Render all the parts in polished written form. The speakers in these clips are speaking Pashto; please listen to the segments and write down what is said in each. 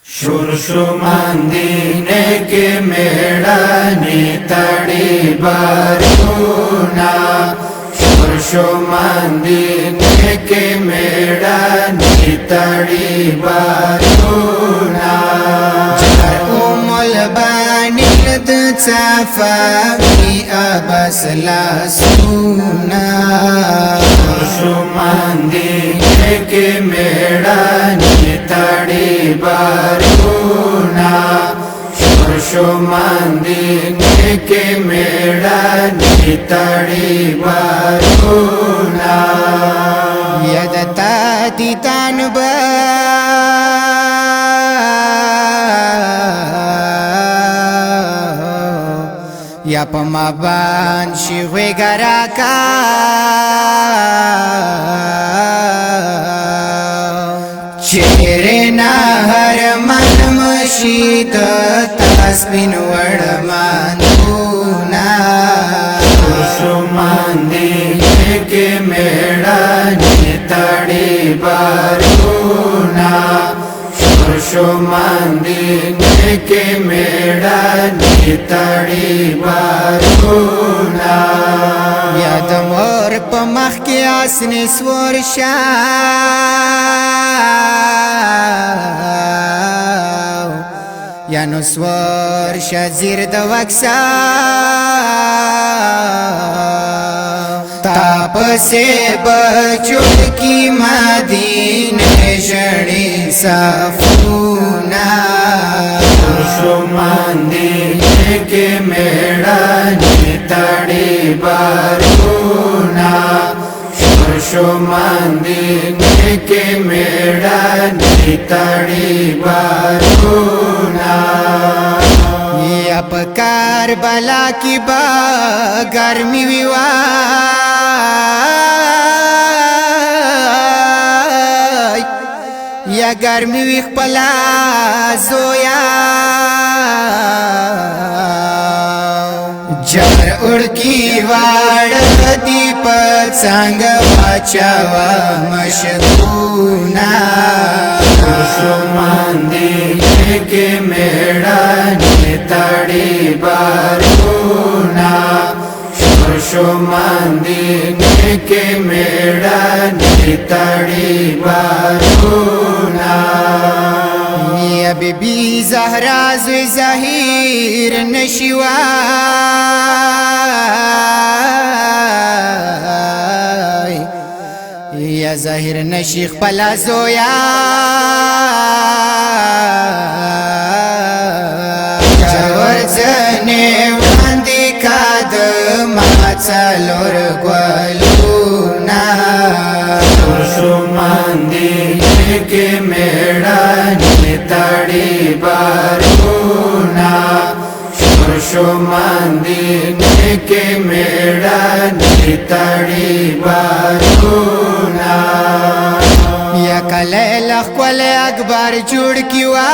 شورشو مندینه کے میڑانی تڑی بارونا شورشو مندینه کے میڑانی تڑی بارونا جر البانی د صفاوی ابس لاسونا شورشو مندینه کے میڑانی تڑی بارونا شورشو مندینه کے میڑانی تڑی بارونا یدتا دیتان با یا پما بان شیوی گراکا چهره نا هر من مشید تاسبین وڑماندونا شورشو مندینه کے میڑانی تڑی بارونا شورشو مندینه کے میڑانی تڑی بارونا یاد مور پا مخ کی آسنی سور شاو یا نو سور شا زیر دو اکسا تاپ سے بچوڑ کی مدینہ شڑی صفونا شورشو مندینه کے میڑانی تڑی بارونا شورشو مندینه کے میڑانی تڑی بارونا یا پکار بلا کی با گرمی ویوائی یا گرمی وی خپلا زویا جر اڑکی واڑ دی پتسانگ واچاوا مشدونا شورشو مندینه کے میڑانی تڑی بارونا شورشو مندینه کے میڑانی تڑی بارونا یا بی بی زہرا زوی ظاہر نشوائی یا ظاہر نشیخ پلا زویا جور زنے واندی کاد ماتسالور گوالونا شورشو مندینه کے میڑانی تڑی بارونا شورشو مندینه کے میڑانی تڑی بارونا یا کلیل اخوال اکبر جوڑ کیوائی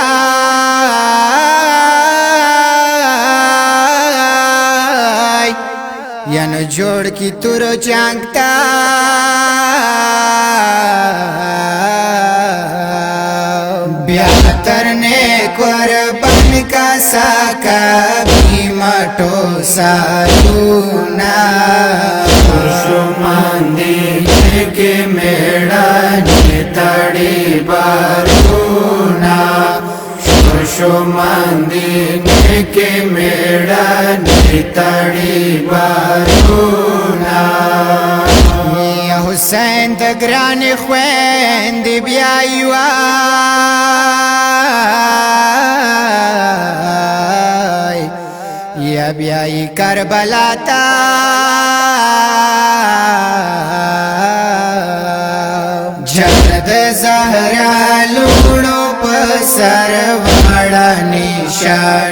یا نو جوڑ کی تورو جانگتا بیاتر نے قربان کا ساکا بھی مٹو سارونا شورشو مندینه کے میڑانی تڑی بارونا شورشو مندینه کے میڑانی تڑی بارونا یا حسین دگران خویند بیایوائی یا بیائی کربلا تا جرد زہرا لوڑو پسر وڑا نشانونا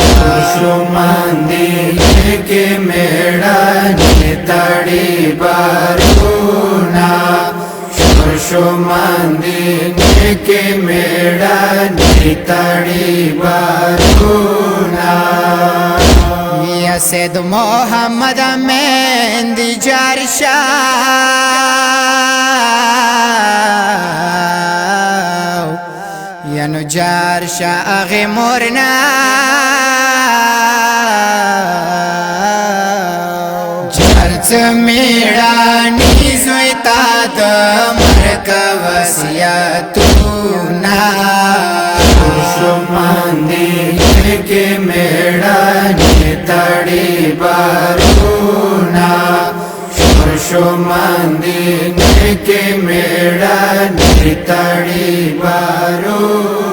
شورشو مندینه کے میڑانی تڑی بارونا شورشو مندینه کے میڑانی تڑی بارونا یا سید محمد مند جارشا یانو جار شاغ مورنا جارت میڑانی زویتا د مرگ وسیاتونا شماندی کے میڑانی تڑی بارونا شماندی کے میڑانی تڑی بارونا